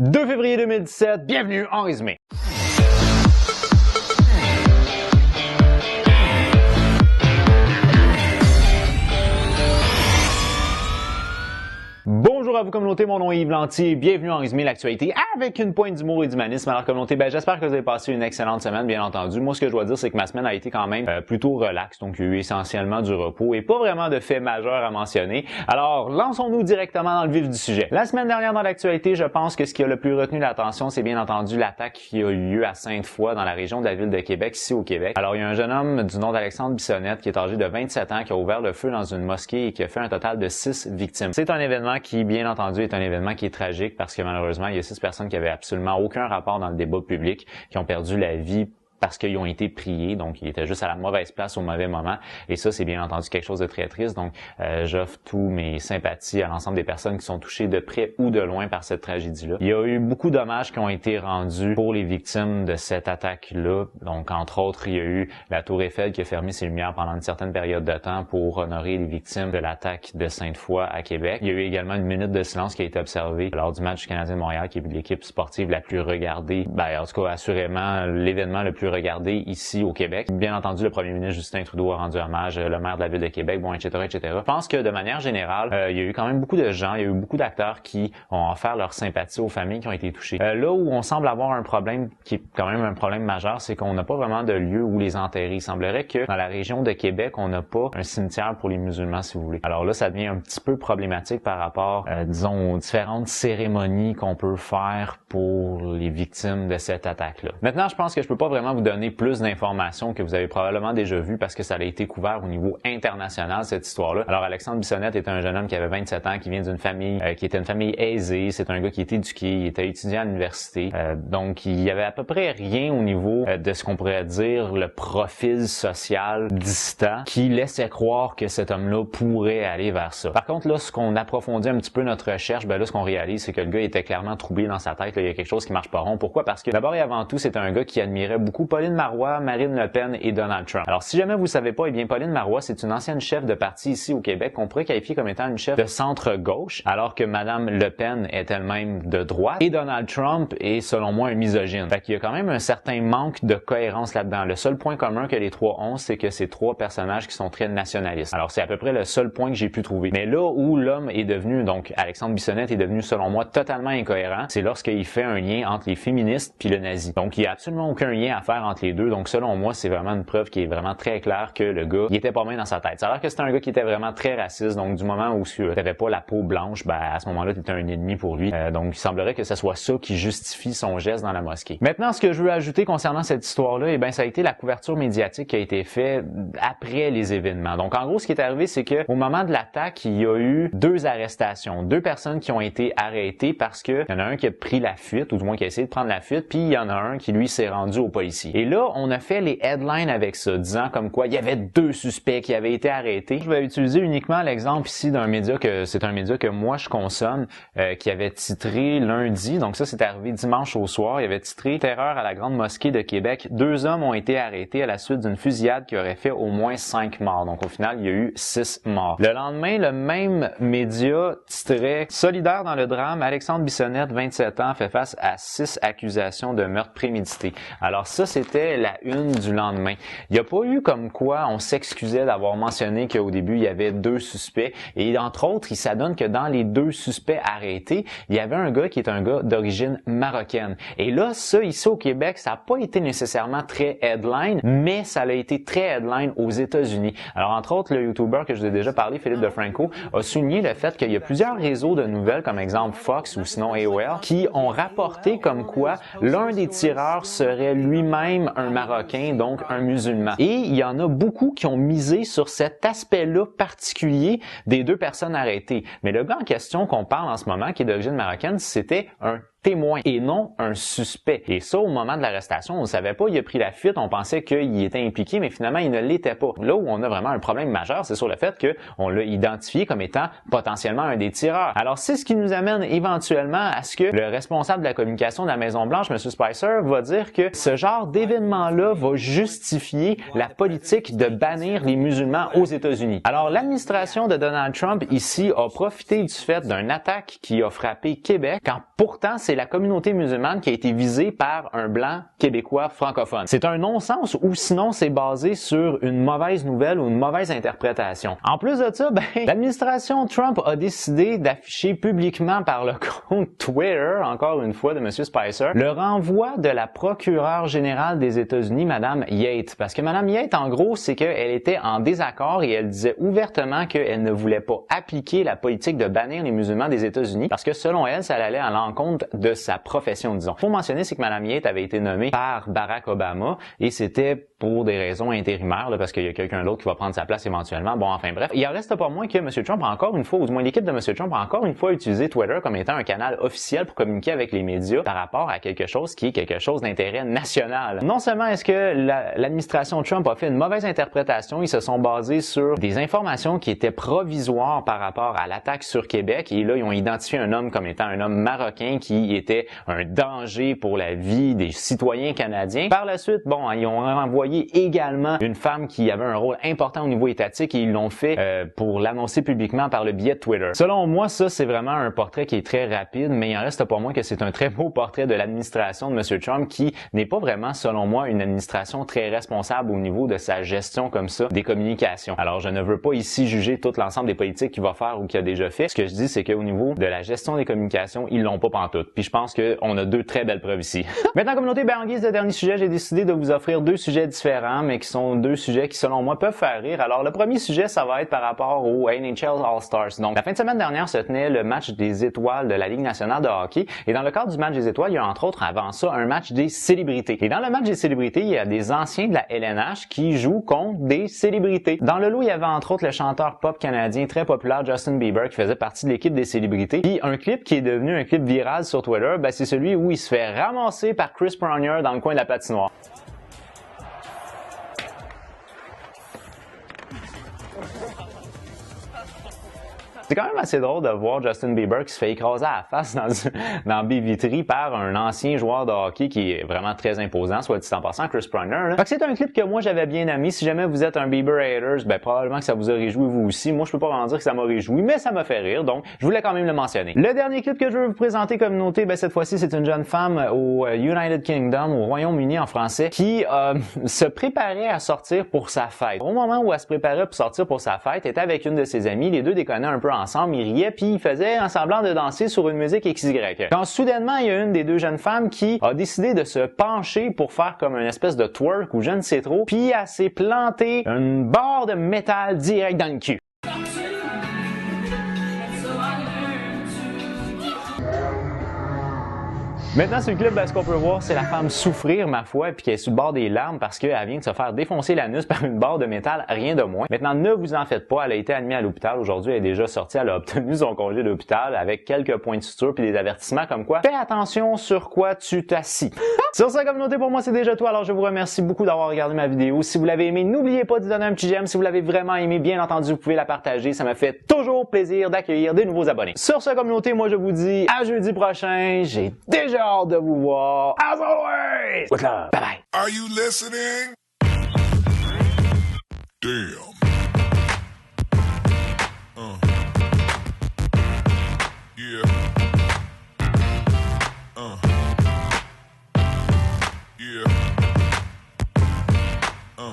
2 février 2017, bienvenue en résumé. Bonjour à vous communauté, mon nom est Yves Lantier, bienvenue en résumé l'actualité avec une pointe d'humour et d'humanisme. Alors communauté, j'espère que vous avez passé une excellente semaine, bien entendu. Moi, ce que je dois dire, c'est que ma semaine a été quand même plutôt relax, donc il y a eu essentiellement du repos et pas vraiment de faits majeurs à mentionner. Alors, lançons-nous directement dans le vif du sujet. La semaine dernière dans l'actualité, je pense que ce qui a le plus retenu l'attention, c'est bien entendu l'attaque qui a eu lieu à Sainte-Foy dans la région de la ville de Québec, ici au Québec. Alors, il y a un jeune homme du nom d'Alexandre Bissonnette qui est âgé de 27 ans qui a ouvert le feu dans une mosquée et qui a fait un total de 6 victimes. C'est un événement qui, bien entendu, est un événement qui est tragique parce que malheureusement, il y a 6 personnes qui avaient absolument aucun rapport dans le débat public, qui ont perdu la vie parce qu'ils ont été priés, donc ils étaient juste à la mauvaise place au mauvais moment. Et ça, c'est bien entendu quelque chose de très triste. Donc, j'offre tous mes sympathies à l'ensemble des personnes qui sont touchées de près ou de loin par cette tragédie-là. Il y a eu beaucoup d'hommages qui ont été rendus pour les victimes de cette attaque-là. Donc, entre autres, il y a eu la Tour Eiffel qui a fermé ses lumières pendant une certaine période de temps pour honorer les victimes de l'attaque de Sainte-Foy à Québec. Il y a eu également une minute de silence qui a été observée lors du match du Canadien de Montréal, qui est l'équipe sportive la plus regardée. En tout cas, assurément, l'événement le plus regardé ici au Québec. Bien entendu, le premier ministre Justin Trudeau a rendu hommage, le maire de la ville de Québec, etc., etc. Je pense que de manière générale, il y a eu quand même beaucoup de gens, il y a eu beaucoup d'acteurs qui ont offert leur sympathie aux familles qui ont été touchées. Là où on semble avoir un problème qui est quand même un problème majeur, c'est qu'on n'a pas vraiment de lieu où les enterrer. Il semblerait que dans la région de Québec, on n'a pas un cimetière pour les musulmans, si vous voulez. Alors là, ça devient un petit peu problématique par rapport, disons, aux différentes cérémonies qu'on peut faire pour les victimes de cette attaque-là. Maintenant, je pense que je peux pas vraiment vous donner plus d'informations que vous avez probablement déjà vues parce que ça a été couvert au niveau international, cette histoire-là. Alors, Alexandre Bissonnette est un jeune homme qui avait 27 ans, qui vient d'une famille qui était une famille aisée. C'est un gars qui est éduqué, il était étudiant à l'université. Donc, il y avait à peu près rien au niveau de ce qu'on pourrait dire le profil social distant qui laissait croire que cet homme-là pourrait aller vers ça. Par contre, là, ce qu'on approfondit un petit peu notre recherche, là, ce qu'on réalise, c'est que le gars était clairement troublé dans sa tête. Là, il y a quelque chose qui marche pas rond. Pourquoi? Parce que d'abord et avant tout, c'est un gars qui admirait beaucoup Pauline Marois, Marine Le Pen et Donald Trump. Alors, si jamais vous ne savez pas, eh bien, Pauline Marois, c'est une ancienne chef de parti ici au Québec qu'on pourrait qualifier comme étant une chef de centre-gauche, alors que Madame Le Pen est elle-même de droite et Donald Trump est, selon moi, un misogyne. Fait qu'il y a quand même un certain manque de cohérence là-dedans. Le seul point commun que les trois ont, c'est que c'est trois personnages qui sont très nationalistes. Alors, c'est à peu près le seul point que j'ai pu trouver. Mais là où l'homme est devenu, donc Alexandre Bissonnette est devenu, selon moi, totalement incohérent, c'est lorsqu'il fait un lien entre les féministes puis le nazi. Donc, il n'y a absolument aucun lien à faire entre les deux. Donc, selon moi, c'est vraiment une preuve qui est vraiment très claire que le gars, il était pas bien dans sa tête. Ça a l'air que c'était un gars qui était vraiment très raciste. Donc, du moment où tu n'avais pas la peau blanche, à ce moment-là, tu étais un ennemi pour lui. Donc, il semblerait que ce soit ça qui justifie son geste dans la mosquée. Maintenant, ce que je veux ajouter concernant cette histoire-là, ça a été la couverture médiatique qui a été faite après les événements. Donc, en gros, ce qui est arrivé, c'est que au moment de l'attaque, il y a eu 2 arrestations. 2 personnes qui ont été arrêtées parce que il y en a un qui a pris la fuite, ou du moins qui a essayé de prendre la fuite, puis il y en a un qui, lui, s'est rendu aux policiers. Et là, on a fait les headlines avec ça, disant comme quoi il y avait 2 suspects qui avaient été arrêtés. Je vais utiliser uniquement l'exemple ici d'un média c'est un média que moi je consomme, qui avait titré lundi, donc ça c'est arrivé dimanche au soir, il avait titré « Terreur à la grande mosquée de Québec, 2 hommes ont été arrêtés à la suite d'une fusillade qui aurait fait au moins 5 morts. » Donc au final, il y a eu 6 morts. Le lendemain, le même média titrait « Solidaire dans le drame, Alexandre Bissonnette, 27 ans, fait face à 6 accusations de meurtre prémédité. » Alors ça, c'était la une du lendemain. Il n'y a pas eu comme quoi on s'excusait d'avoir mentionné qu'au début, il y avait 2 suspects. Et entre autres, il s'adonne que dans les 2 suspects arrêtés, il y avait un gars qui est un gars d'origine marocaine. Et là, ça, ici au Québec, ça n'a pas été nécessairement très headline, mais ça a été très headline aux États-Unis. Alors, entre autres, le YouTuber que je vous ai déjà parlé, Philippe DeFranco, a souligné le fait qu'il y a plusieurs réseaux de nouvelles, comme exemple Fox ou sinon AOL, qui ont rapporté comme quoi l'un des tireurs serait lui-même un Marocain, donc un musulman. Et il y en a beaucoup qui ont misé sur cet aspect-là particulier des 2 personnes arrêtées. Mais le gars en question qu'on parle en ce moment, qui est d'origine marocaine, c'était un témoin et non un suspect. Et ça, au moment de l'arrestation, on ne savait pas, il a pris la fuite, on pensait qu'il était impliqué, mais finalement, il ne l'était pas. Là où on a vraiment un problème majeur, c'est sur le fait qu'on l'a identifié comme étant potentiellement un des tireurs. Alors, c'est ce qui nous amène éventuellement à ce que le responsable de la communication de la Maison-Blanche, M. Spicer, va dire que ce genre d'événement-là va justifier la politique de bannir les musulmans aux États-Unis. Alors, l'administration de Donald Trump ici a profité du fait d'une attaque qui a frappé Québec, quand pourtant c'est la communauté musulmane qui a été visée par un blanc québécois francophone. C'est un non-sens ou sinon c'est basé sur une mauvaise nouvelle ou une mauvaise interprétation. En plus de ça, l'administration Trump a décidé d'afficher publiquement par le compte Twitter, encore une fois de M. Spicer, le renvoi de la procureure générale des États-Unis, Mme Yates. Parce que Mme Yates, en gros, c'est qu'elle était en désaccord et elle disait ouvertement qu'elle ne voulait pas appliquer la politique de bannir les musulmans des États-Unis parce que selon elle, ça allait à l'encontre de sa profession, disons. Faut mentionner, c'est que Mme Yates avait été nommée par Barack Obama et c'était pour des raisons intérimaires, là, parce qu'il y a quelqu'un d'autre qui va prendre sa place éventuellement. Bon, enfin bref, il en reste pas moins que M. Trump a encore une fois, ou du moins l'équipe de M. Trump a encore une fois utilisé Twitter comme étant un canal officiel pour communiquer avec les médias par rapport à quelque chose qui est quelque chose d'intérêt national. Non seulement est-ce que l'administration Trump a fait une mauvaise interprétation, ils se sont basés sur des informations qui étaient provisoires par rapport à l'attaque sur Québec et là, ils ont identifié un homme comme étant un homme marocain qui était un danger pour la vie des citoyens canadiens. Par la suite, bon, ils ont envoyé également une femme qui avait un rôle important au niveau étatique et ils l'ont fait pour l'annoncer publiquement par le biais de Twitter. Selon moi, ça, c'est vraiment un portrait qui est très rapide, mais il en reste pas moins que c'est un très beau portrait de l'administration de M. Trump qui n'est pas vraiment, selon moi, une administration très responsable au niveau de sa gestion comme ça des communications. Alors, je ne veux pas ici juger tout l'ensemble des politiques qu'il va faire ou qu'il a déjà fait. Ce que je dis, c'est qu'au niveau de la gestion des communications, ils l'ont pas pantoute. Puis je pense qu'on a deux très belles preuves ici. Maintenant, communauté, en guise de dernier sujet, j'ai décidé de vous offrir deux sujets différents, mais qui sont deux sujets qui, selon moi, peuvent faire rire. Alors, le premier sujet, ça va être par rapport au NHL All-Stars. Donc, la fin de semaine dernière se tenait le match des étoiles de la Ligue nationale de hockey. Et dans le cadre du match des étoiles, il y a entre autres, avant ça, un match des célébrités. Et dans le match des célébrités, il y a des anciens de la LNH qui jouent contre des célébrités. Dans le lot, il y avait entre autres le chanteur pop canadien très populaire Justin Bieber qui faisait partie de l'équipe des célébrités. Puis un clip qui est devenu un clip viral sur Twitter, c'est celui où il se fait ramasser par Chris Pronger dans le coin de la patinoire. C'est quand même assez drôle de voir Justin Bieber qui se fait écraser à la face dans baie-vitrée par un ancien joueur de hockey qui est vraiment très imposant, soit dit en passant, Chris Pronger. Fait que c'est un clip que moi j'avais bien aimé. Si jamais vous êtes un Bieber haters, probablement que ça vous a réjoui vous aussi. Moi je peux pas vraiment dire que ça m'a réjoui, mais ça m'a fait rire, donc je voulais quand même le mentionner. Le dernier clip que je veux vous présenter communauté, cette fois-ci c'est une jeune femme au United Kingdom, au Royaume-Uni en français, qui se préparait à sortir pour sa fête. Au moment où elle se préparait pour sortir pour sa fête, elle était avec une de ses amies, les deux déconnaient un peu ensemble, ils riaient puis ils faisaient un semblant de danser sur une musique XY. Quand soudainement, il y a une des deux jeunes femmes qui a décidé de se pencher pour faire comme une espèce de twerk ou je ne sais trop, puis elle s'est plantée une barre de métal direct dans le cul. Maintenant, sur le clip, ce qu'on peut voir, c'est la femme souffrir, ma foi, puis qu'elle est sur le bord des larmes parce qu'elle vient de se faire défoncer l'anus par une barre de métal, rien de moins. Maintenant, ne vous en faites pas, elle a été admise à l'hôpital. Aujourd'hui, elle est déjà sortie, elle a obtenu son congé d'hôpital avec quelques points de suture puis des avertissements comme quoi fais attention sur quoi tu t'assis. Sur ça, communauté, pour moi, c'est déjà tout. Alors, je vous remercie beaucoup d'avoir regardé ma vidéo. Si vous l'avez aimé, n'oubliez pas de donner un petit j'aime. Si vous l'avez vraiment aimé, bien entendu, vous pouvez la partager. Ça me fait toujours plaisir d'accueillir des nouveaux abonnés. Sur ce, communauté, moi, je vous dis à jeudi prochain. J'ai déjà hâte de vous voir. As always, with love. Bye bye. Are you listening? Damn.